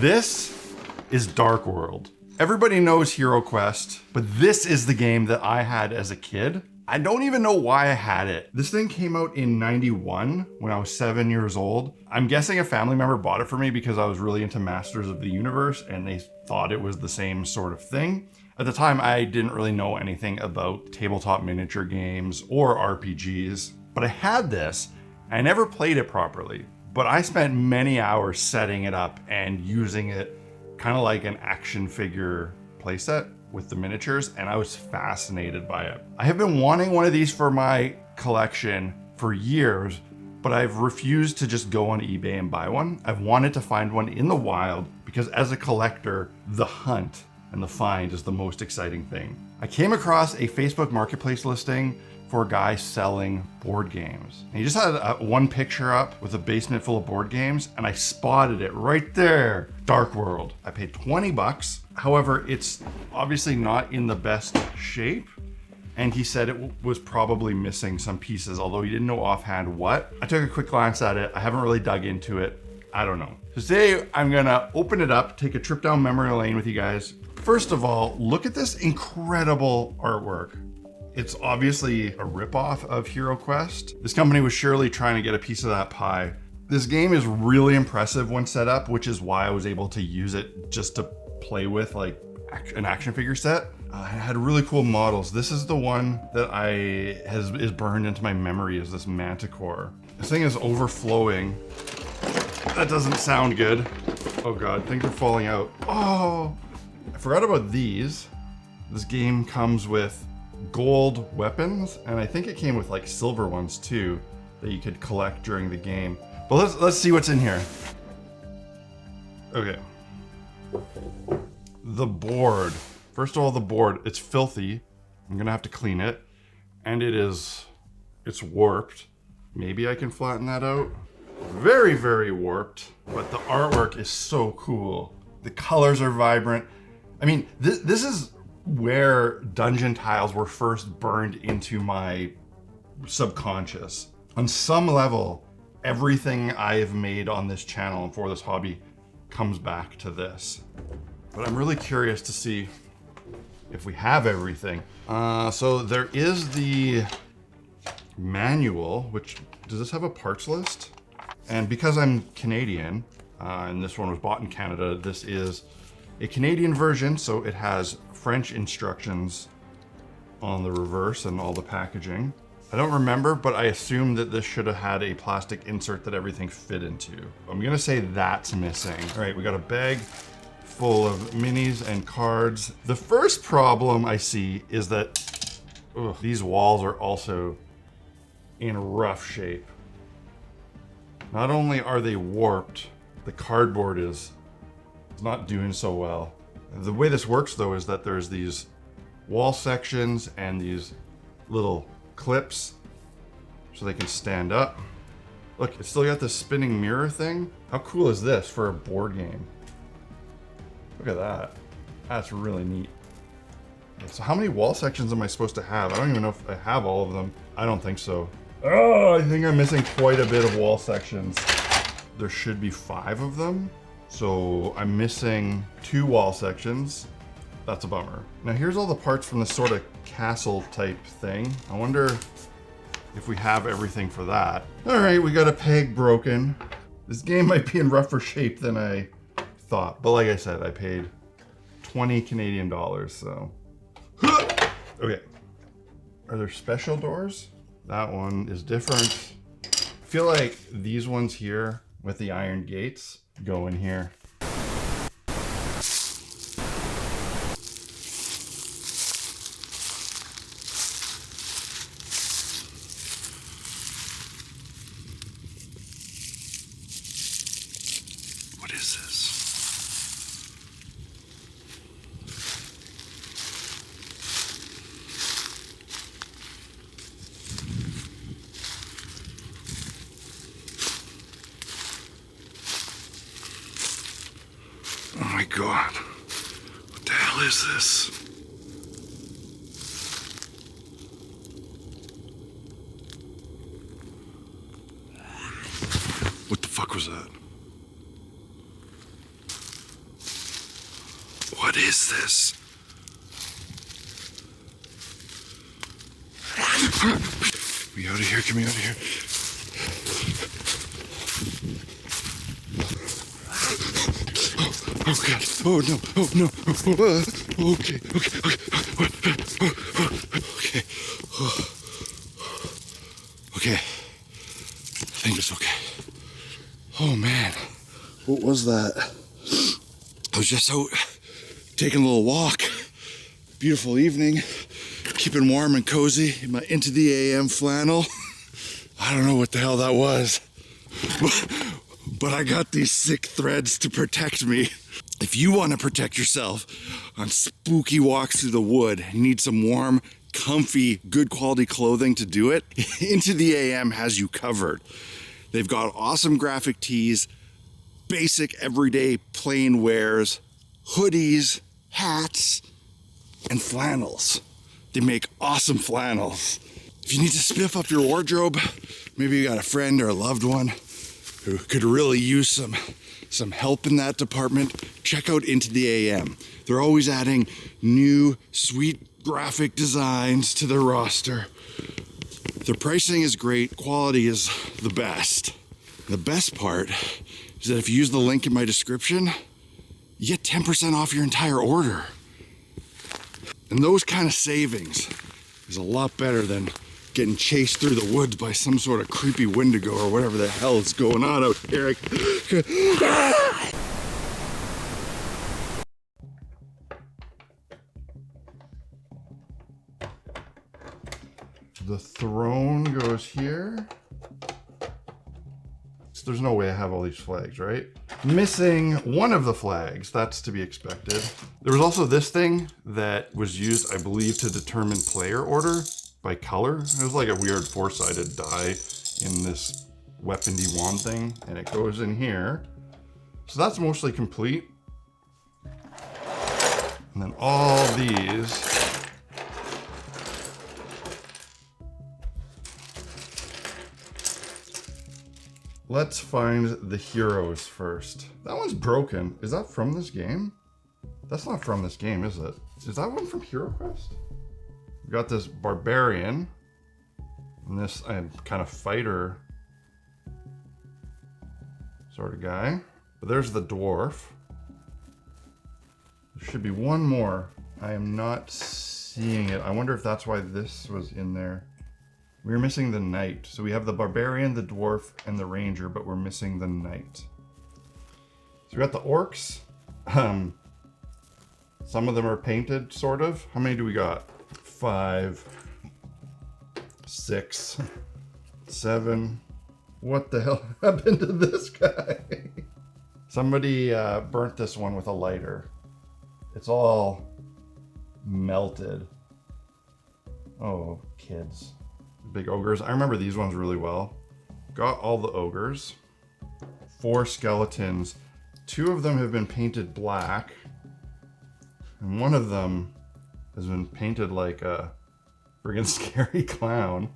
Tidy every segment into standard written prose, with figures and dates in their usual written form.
This is Dark World. Everybody knows Hero Quest, but this is the game that I had as a kid. I don't even know why I had it. This thing came out in 91 when I was 7 years old. I'm guessing a family member bought it for me because I was really into Masters of the Universe and they thought it was the same sort of thing. At the time, I didn't really know anything about tabletop miniature games or RPGs, but I had this. I never played it properly, but I spent many hours setting it up and using it kind of like an action figure playset with the miniatures, and I was fascinated by it. I have been wanting one of these for my collection for years, but I've refused to just go on eBay and buy one. I've wanted to find one in the wild because as a collector, the hunt and the find is the most exciting thing. I came across a Facebook Marketplace listing for a guy selling board games. And he just had one picture up with a basement full of board games, and I spotted it right there, Dark World. I paid 20 bucks. However, it's obviously not in the best shape. And he said it was probably missing some pieces, although he didn't know offhand what. I took a quick glance at it. I haven't really dug into it. I don't know. So today I'm gonna open it up, take a trip down memory lane with you guys. First of all, look at this incredible artwork. It's obviously a ripoff of Hero Quest. This company was surely trying to get a piece of that pie. This game is really impressive when set up, which is why I was able to use it just to play with like an action figure set. It had really cool models. This is the one that is burned into my memory as this manticore. This thing is overflowing. That doesn't sound good. Oh God, things are falling out. Oh, I forgot about these. This game comes with gold weapons, and I think it came with like silver ones too that you could collect during the game. But let's see what's in here. Okay. The board. First of all, the board, it's filthy. I'm gonna have to clean it. And it's warped. Maybe I can flatten that out. Very, very warped, but the artwork is so cool. The colors are vibrant. I mean, this is where dungeon tiles were first burned into my subconscious. On some level, everything I have made on this channel and for this hobby comes back to this. But I'm really curious to see if we have everything. So there is the manual, which, does this have a parts list? And because I'm Canadian, and this one was bought in Canada, this is a Canadian version, so it has French instructions on the reverse and all the packaging. I don't remember, but I assume that this should have had a plastic insert that everything fit into. I'm gonna say that's missing. All right, we got a bag full of minis and cards. The first problem I see is that these walls are also in rough shape. Not only are they warped, the cardboard is not doing so well. The way this works though is that there's these wall sections and these little clips so they can stand up. Look, it's still got this spinning mirror thing. How cool is this for a board game? Look at that. That's really neat. So how many wall sections am I supposed to have? I don't even know if I have all of them. I don't think so. Oh, I think I'm missing quite a bit of wall sections. There should be 5 of them. So I'm missing 2 wall sections. That's a bummer. Now here's all the parts from this sort of castle type thing. I wonder if we have everything for that. All right, we got a peg broken. This game might be in rougher shape than I thought. But like I said, I paid 20 Canadian dollars, so. Okay, are there special doors? That one is different. I feel like these ones here with the iron gates go in here. What is this? Oh my God. What the hell is this? What the fuck was that? What is this? Get me out of here, get me out of here. Oh God, oh no, oh no, okay. Okay, I think it's okay. Oh man, what was that? I was just out taking a little walk. Beautiful evening, keeping warm and cozy in my Into the AM flannel. I don't know what the hell that was, but I got these sick threads to protect me. If you want to protect yourself on spooky walks through the wood and need some warm, comfy, good quality clothing to do it, Into the AM has you covered. They've got awesome graphic tees, basic everyday plain wears, hoodies, hats, and flannels. They make awesome flannels. If you need to spiff up your wardrobe, maybe you got a friend or a loved one who could really use some help in that department, check out Into the AM. They're always adding new, sweet graphic designs to their roster. Their pricing is great, quality is the best. The best part is that if you use the link in my description, you get 10% off your entire order. And those kind of savings is a lot better than getting chased through the woods by some sort of creepy Wendigo or whatever the hell is going on out here. The throne goes here. So there's no way I have all these flags, right? Missing one of the flags, that's to be expected. There was also this thing that was used, I believe, to determine player order by color. It was like a weird four-sided die in this weapon-y wand thing, and it goes in here. So that's mostly complete. And then all these. Let's find the heroes first. That one's broken. Is that from this game? That's not from this game, is it? Is that one from Hero Quest? We got this barbarian and this kind of fighter sort of guy. But there's the dwarf. There should be one more. I am not seeing it. I wonder if that's why this was in there. We were missing the knight. So we have the barbarian, the dwarf, and the ranger, but we're missing the knight. So we got the orcs. Some of them are painted, sort of. How many do we got? 5, 6, 7. What the hell happened to this guy? Somebody burnt this one with a lighter. It's all melted. Oh, kids. Big ogres. I remember these ones really well. Got all the ogres. 4 skeletons. 2 of them have been painted black. And one of them has been painted like a friggin' scary clown.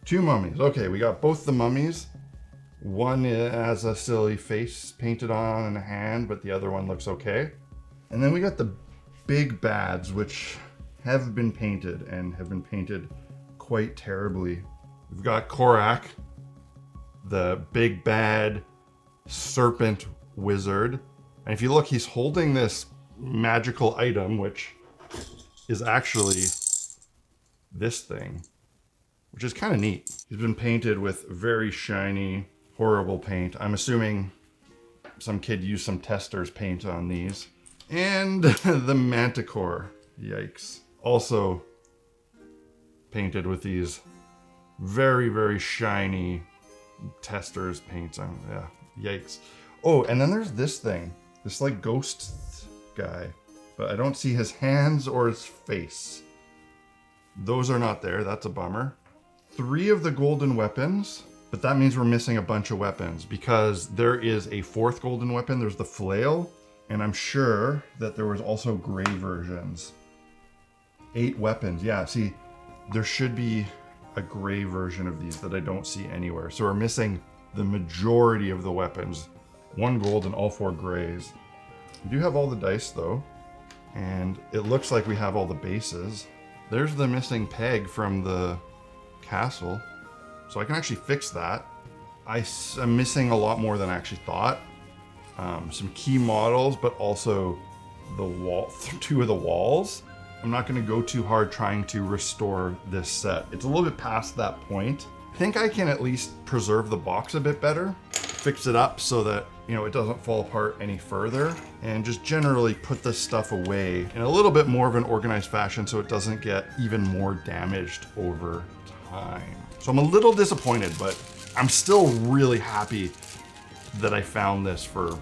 2 mummies. Okay, we got both the mummies. One has a silly face painted on and a hand, but the other one looks okay. And then we got the big bads, which have been painted and have been painted quite terribly. We've got Korak, the big bad serpent wizard. And if you look, he's holding this magical item, which is actually this thing, which is kind of neat. He's been painted with very shiny, horrible paint. I'm assuming some kid used some tester's paint on these. And the manticore, yikes. Also painted with these very, very shiny tester's paints on. Yeah, yikes. Oh, and then there's this thing, this like ghost guy, but I don't see his hands or his face. Those are not there. That's a bummer. 3 of the golden weapons, but that means we're missing a bunch of weapons because there is a 4th golden weapon. There's the flail, and I'm sure that there was also gray versions. 8 weapons. Yeah, see, there should be a gray version of these that I don't see anywhere. So we're missing the majority of the weapons. 1 gold and all 4 grays. We do have all the dice though. And it looks like we have all the bases. There's the missing peg from the castle. So I can actually fix that. I'm missing a lot more than I actually thought. Some key models, but also the wall, 2 of the walls. I'm not gonna go too hard trying to restore this set. It's a little bit past that point. I think I can at least preserve the box a bit better, fix it up so that, you know, it doesn't fall apart any further, and just generally put this stuff away in a little bit more of an organized fashion so it doesn't get even more damaged over time. So I'm a little disappointed, but I'm still really happy that I found this for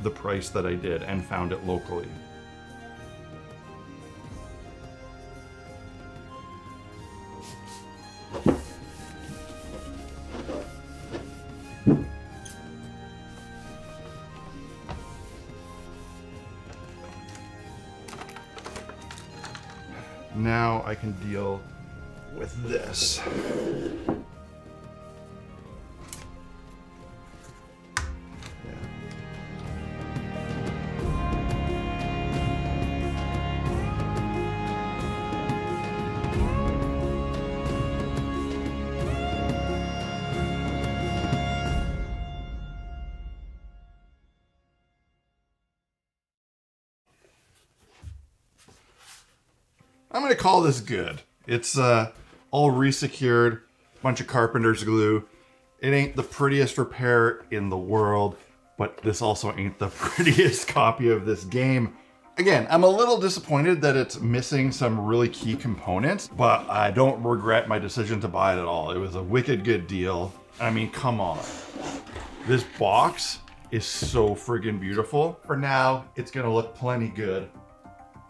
the price that I did and found it locally. Now I can deal with this. I'm gonna call this good. It's all resecured, bunch of carpenter's glue. It ain't the prettiest repair in the world, but this also ain't the prettiest copy of this game. Again, I'm a little disappointed that it's missing some really key components, but I don't regret my decision to buy it at all. It was a wicked good deal. I mean, come on. This box is so friggin' beautiful. For now, it's gonna look plenty good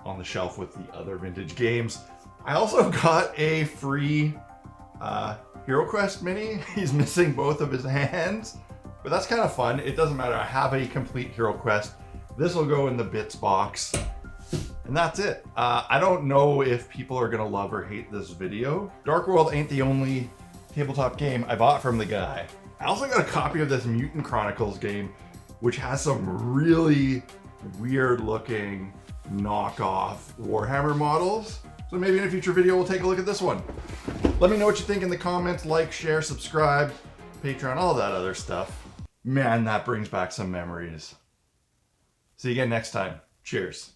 on the shelf with the other vintage games. I also got a free Hero Quest mini. He's missing both of his hands, but that's kind of fun. It doesn't matter. I have a complete Hero Quest. This will go in the bits box, and that's it. I don't know if people are gonna love or hate this video. Dark World ain't the only tabletop game I bought from the guy. I also got a copy of this Mutant Chronicles game, which has some really weird looking knockoff Warhammer models. So maybe in a future video we'll take a look at this one. Let me know what you think in the comments. Like, share, subscribe, Patreon, all that other stuff. Man, that brings back some memories. See you again next time. Cheers.